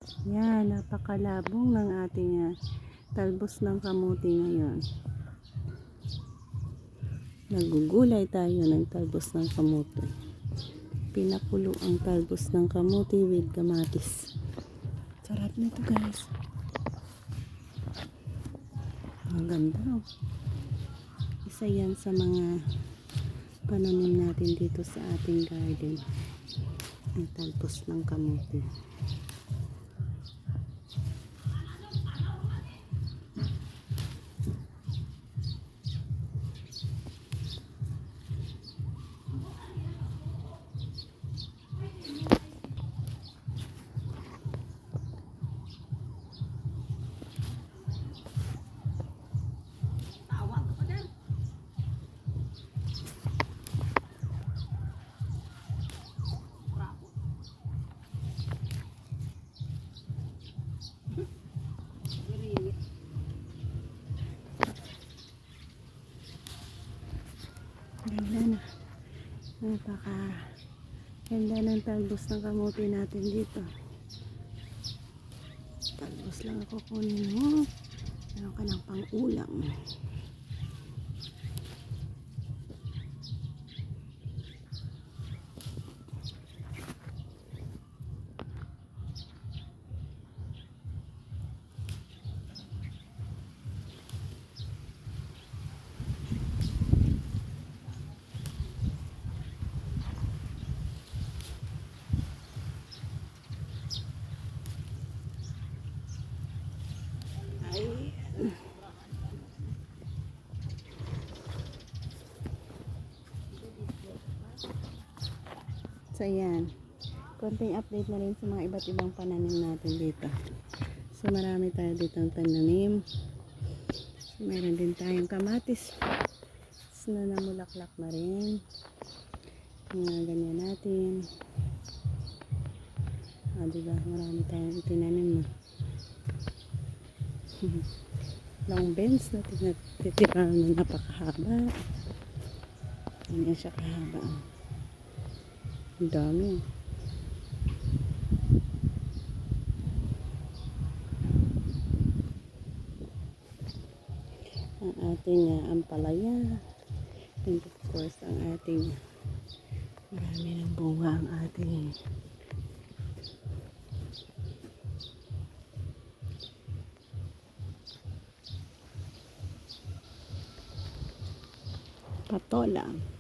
Yan, napakalabong ng ating talbos ng kamuti ngayon. Nagugulay tayo ng talbos ng kamuti. Pinakulo ang talbos ng kamuti with kamatis. Sarap nito guys. Ang ganda oh. Isa yan sa mga pananim natin dito sa ating garden. Ang talbos ng kamuti. Ganda na. Ganda ng talbos ng kamuti natin dito. Talbos lang ako kunin mo. Meron ka ng pang-ulam. So yan, konting update na rin sa mga iba't ibang pananim natin dito. So marami tayo dito ang pananim. So, meron din tayong kamatis na namulaklak na rin. Mga ganyan natin. Diba, marami tayong itinanim. Long beans na tinatitirahan na napakahaba. Ganyan siya kahaba. Ang dami. Ang ating ampalaya. And of course, ang ating marami ng bunga ang ating patola.